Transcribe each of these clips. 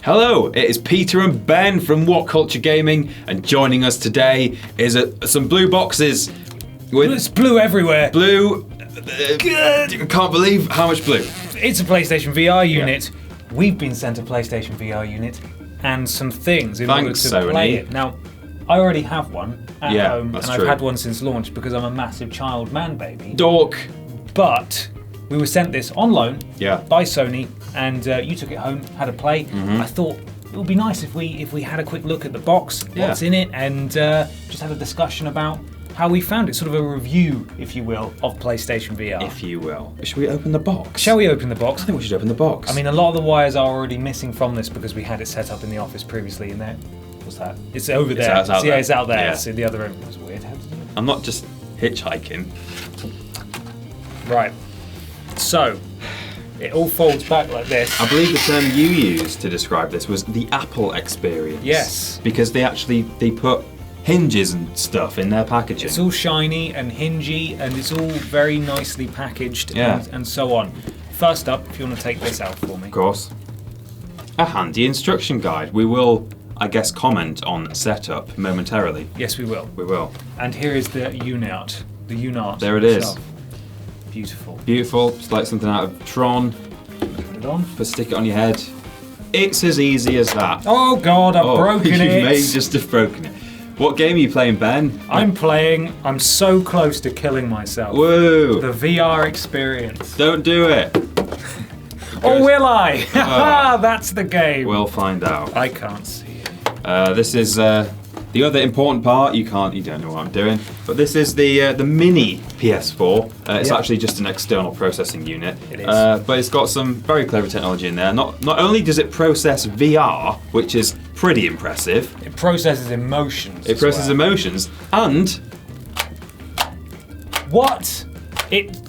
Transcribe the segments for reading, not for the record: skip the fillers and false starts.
Hello, it is Peter and Ben from What Culture Gaming, and joining us today is some blue boxes with It's blue everywhere. blue. I can't believe how much blue. It's a PlayStation VR unit. We've been sent a PlayStation VR unit and some things in order to play it. Now, I already have one at home, and I've had one since launch because I'm a massive child man baby. Dork. But we were sent this on loan by Sony, and you took it home, had a play. I thought it would be nice if we had a quick look at the box, what's in it, and just had a discussion about how we found it, sort of a review, if you will, of PlayStation VR. If you will. Should we open the box? Shall we open the box? I think we should open the box. I mean, a lot of the wires are already missing from this because we had it set up in the office previously in there. What's that? It's over there. It's out there. It's out there. Yeah. It's in the other room. That's weird. How did you... I'm not just hitchhiking. Right. So, it all folds back like this. I believe the term you used to describe this was the Apple experience. Yes. Because they put hinges and stuff in their packaging. It's all shiny and hingy, and it's all very nicely packaged and so on. First up, if you want to take this out for me. Of course. A handy instruction guide. We will, I guess, comment on setup momentarily. Yes, we will. We will. And here is the UNART. The UNART. There it is. Beautiful. Beautiful. It's like something out of Tron. Put it on. Stick it on your head. It's as easy as that. Oh God, I've broken it. You may just have broken it. What game are you playing, Ben? I'm so close to killing myself. Whoa. The VR experience. Don't do it. Or will I? That's the game. We'll find out. I can't see it. This is the other important part. You don't know what I'm doing. But this is the mini PS4. It's actually just an external processing unit. It is. But it's got some very clever technology in there. Not only does it process VR, which is pretty impressive. It processes emotions. It processes emotions, and what? It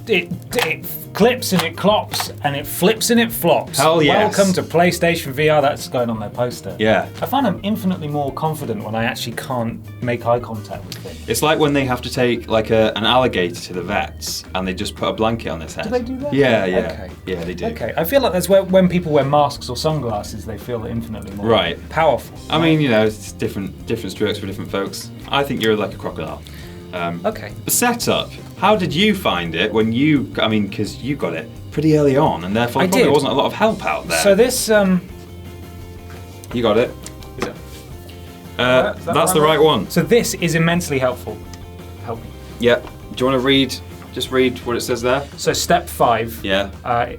clips and it clops and it flips and it flops. Hell yes. Welcome to PlayStation VR. That's going on their poster. Yeah. I find I'm infinitely more confident when I actually can't make eye contact with things. It's like when they have to take like an alligator to the vets and they just put a blanket on its head. Do they do that? Yeah. Okay. Yeah, they do. Okay, I feel like that's when people wear masks or sunglasses, they feel infinitely more powerful. I mean, it's different strokes for different folks. I think you're like a crocodile. Okay. The setup. How did you find it when because you got it pretty early on, and therefore there wasn't a lot of help out there. So this, You got it. Is it? That's the right one. So this is immensely helpful. Help me. Yeah. Do you want to just read what it says there? So step 5. Yeah.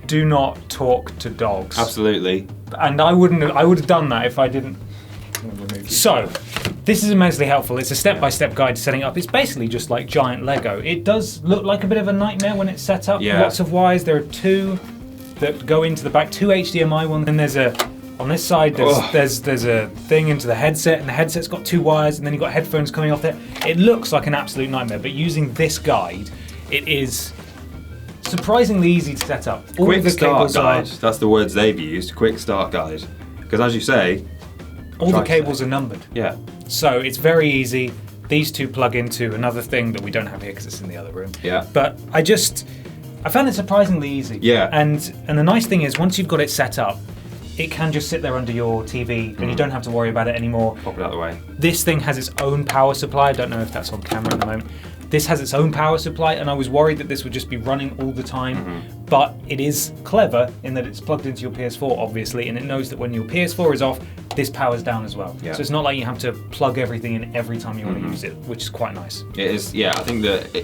Do not talk to dogs. Absolutely. And I would have done that if I didn't. So, this is immensely helpful. It's a step-by-step guide to setting up. It's basically just like giant Lego. It does look like a bit of a nightmare when it's set up. Yeah. Lots of wires. There are 2 that go into the back, 2 HDMI ones. And there's on this side, there's a thing into the headset, and the headset's got 2 wires, and then you've got headphones coming off there. It looks like an absolute nightmare, but using this guide, it is surprisingly easy to set up. Quick start guide. That's the words they've used. Quick start guide. Because as you say, all the cables are numbered. Yeah. So it's very easy. These 2 plug into another thing that we don't have here because it's in the other room. Yeah. But I found it surprisingly easy. Yeah. And the nice thing is once you've got it set up, it can just sit there under your TV and you don't have to worry about it anymore. Pop it out of the way. This thing has its own power supply. I don't know if that's on camera at the moment. This has its own power supply, and I was worried that this would just be running all the time, but it is clever in that it's plugged into your PS4, obviously, and it knows that when your PS4 is off, this powers down as well. Yeah. So it's not like you have to plug everything in every time you want to use it, which is quite nice. It is, yeah. I think that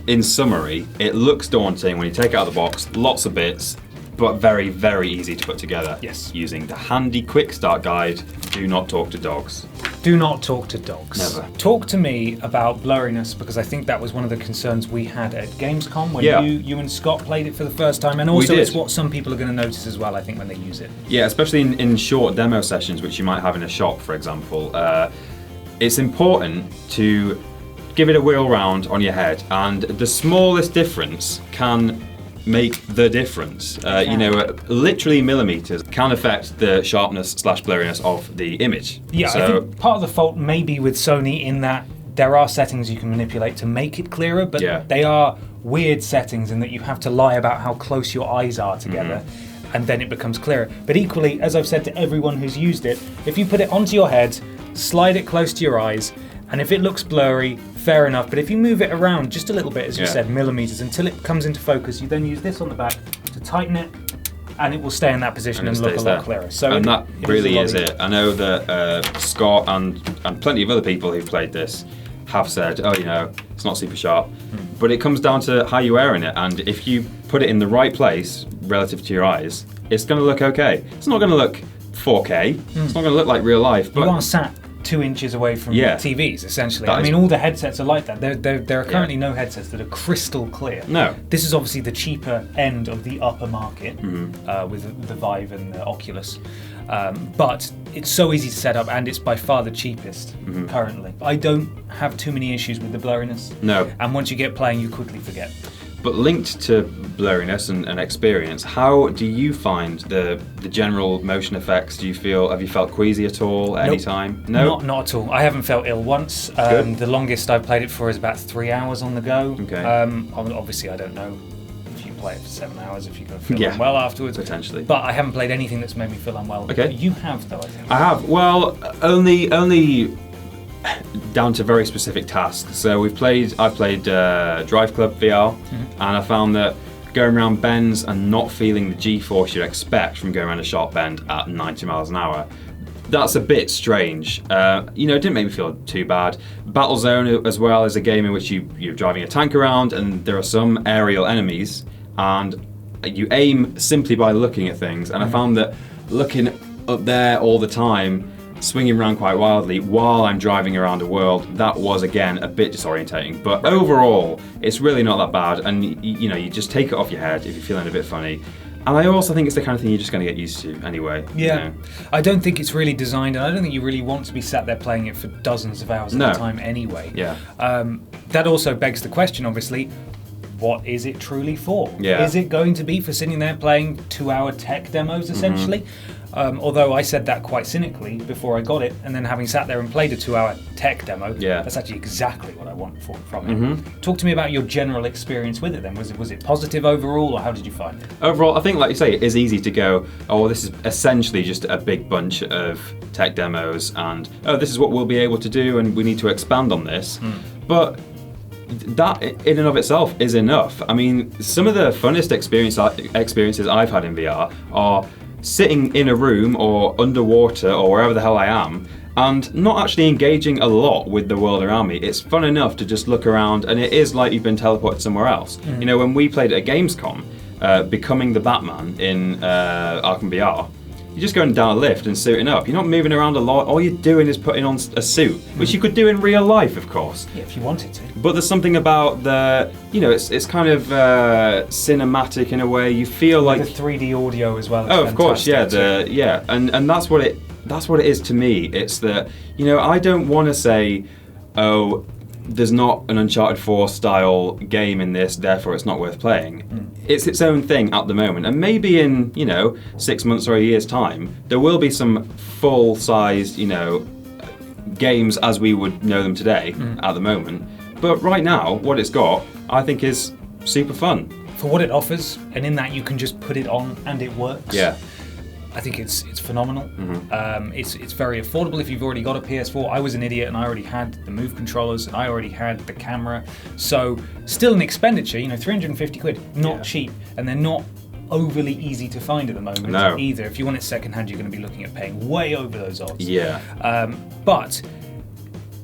in summary, it looks daunting when you take it out of the box, lots of bits, but very, very easy to put together. Yes. Using the handy quick start guide, do not talk to dogs. Do not talk to dogs. Never. Talk to me about blurriness, because I think that was one of the concerns we had at Gamescom when you and Scott played it for the first time, and also it's what some people are going to notice as well, I think, when they use it. Yeah, especially in short demo sessions, which you might have in a shop, for example. It's important to give it a whirl round on your head, and the smallest difference can make the difference. Literally millimeters can affect the sharpness / blurriness of the image. Yeah, I think part of the fault may be with Sony in that there are settings you can manipulate to make it clearer, but they are weird settings in that you have to lie about how close your eyes are together. and then it becomes clearer. But equally, as I've said to everyone who's used it, if you put it onto your head, slide it close to your eyes, and if it looks blurry, fair enough. But if you move it around just a little bit, as you said, millimeters, until it comes into focus, you then use this on the back to tighten it, and it will stay in that position and look a lot clearer. So and that really is it. I know that Scott and plenty of other people who've played this have said, oh, it's not super sharp. But it comes down to how you're wearing it, and if you put it in the right place relative to your eyes, it's going to look okay. It's not going to look 4K. It's not going to look like real life. But you are sat 2 inches away from TVs, essentially. I mean, all the headsets are like that. There are currently no headsets that are crystal clear. No. This is obviously the cheaper end of the upper market with the Vive and the Oculus. But it's so easy to set up, and it's by far the cheapest currently. I don't have too many issues with the blurriness. No. And once you get playing, you quickly forget. But linked to blurriness and experience, how do you find the general motion effects? Have you felt queasy at all at any time? No? Not at all. I haven't felt ill once. The longest I've played it for is about 3 hours on the go. Okay. Obviously, I don't know if you play it for 7 hours, if you're going to feel unwell afterwards. Potentially. But I haven't played anything that's made me feel unwell. Okay. You have, though, I think. I have. Well, only down to very specific tasks. So I've played Drive Club VR, and I found that going around bends and not feeling the G-force you'd expect from going around a sharp bend at 90 miles an hour, that's a bit strange. It didn't make me feel too bad. Battlezone as well is a game in which you're driving a tank around, and there are some aerial enemies, and you aim simply by looking at things, and I found that looking up there all the time, swinging around quite wildly while I'm driving around a world, that was again a bit disorientating. But overall, it's really not that bad, and you just take it off your head if you're feeling a bit funny. And I also think it's the kind of thing you're just going to get used to anyway. Yeah. I don't think it's really designed, and I don't think you really want to be sat there playing it for dozens of hours at a time anyway. Yeah. That also begs the question, obviously, what is it truly for? Yeah. Is it going to be for sitting there playing 2-hour tech demos, essentially? Although I said that quite cynically before I got it, and then having sat there and played a 2-hour tech demo, that's actually exactly what I want from it. Talk to me about your general experience with it then. Was it positive overall, or how did you find it? Overall, I think, like you say, it is easy to go, oh, well, this is essentially just a big bunch of tech demos, and, oh, this is what we'll be able to do, and we need to expand on this. But that in and of itself is enough. I mean, some of the funnest experiences I've had in VR are sitting in a room or underwater or wherever the hell I am, and not actually engaging a lot with the world around me. It's fun enough to just look around, and it is like you've been teleported somewhere else. When we played at Gamescom, becoming the Batman in Arkham VR, you're just going down a lift and suiting up. You're not moving around a lot. All you're doing is putting on a suit, which you could do in real life, of course. Yeah, if you wanted to. But there's something about it's kind of cinematic in a way. You feel like the 3D audio as well. Oh, of course, yeah, and that's what it is to me. It's that I don't want to say, oh, there's not an Uncharted 4 style game in this, therefore it's not worth playing. It's its own thing at the moment, and maybe in 6 months or a year's time there will be some full-sized games as we would know them today at the moment. But right now, what it's got, I think, is super fun for what it offers, and in that you can just put it on and it works. Yeah. I think it's phenomenal. It's very affordable if you've already got a PS4. I was an idiot and I already had the Move controllers and I already had the camera. So still an expenditure, 350 quid, not cheap, and they're not overly easy to find at the moment either. If you want it secondhand, you're going to be looking at paying way over those odds. Yeah. But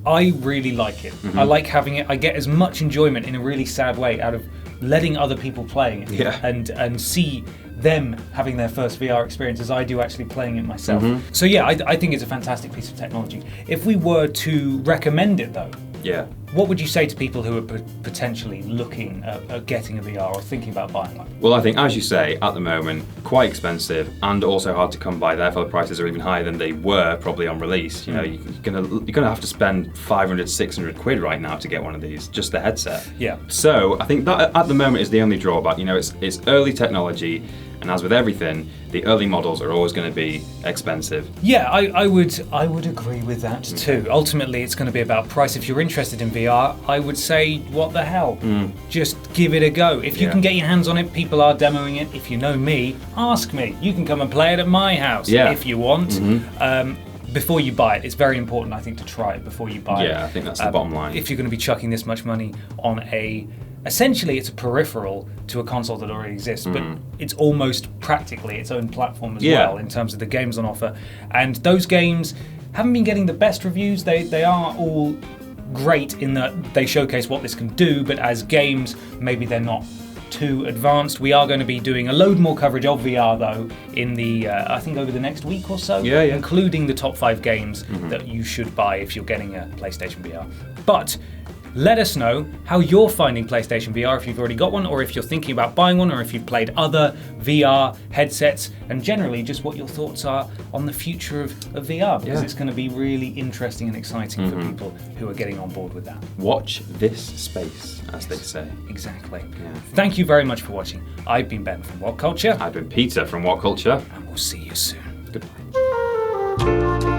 I really like it. I like having it. I get as much enjoyment in a really sad way out of letting other people play it and see them having their first VR experience as I do actually playing it myself. So yeah, I think it's a fantastic piece of technology. If we were to recommend it though, what would you say to people who are potentially looking at getting a VR or thinking about buying one? Well, I think, as you say, at the moment, quite expensive and also hard to come by. Therefore, the prices are even higher than they were probably on release. You're gonna have to spend 500, 600 quid right now to get one of these, just the headset. Yeah. So I think that at the moment is the only drawback. It's early technology. And as with everything, the early models are always going to be expensive. Yeah, I would agree with that too. Ultimately, it's going to be about price. If you're interested in VR, I would say, what the hell? Just give it a go. If you can get your hands on it, people are demoing it. If you know me, ask me. You can come and play it at my house if you want. Before you buy it, it's very important, I think, to try it before you buy it. Yeah, I think that's the bottom line. If you're going to be chucking this much money on essentially it's a peripheral to a console that already exists, but it's almost practically its own platform as well in terms of the games on offer. And those games haven't been getting the best reviews. They are all great in that they showcase what this can do, but as games, maybe they're not too advanced. We are going to be doing a load more coverage of VR though in the I think over the next week or so, including the top 5 games that you should buy if you're getting a PlayStation VR. But let us know how you're finding PlayStation VR, if you've already got one, or if you're thinking about buying one, or if you've played other VR headsets, and generally just what your thoughts are on the future of VR, because it's going to be really interesting and exciting for people who are getting on board with that. Watch this space, as they say. Exactly. Yeah. Thank you very much for watching. I've been Ben from What Culture. I've been Peter from What Culture. And we'll see you soon. Goodbye.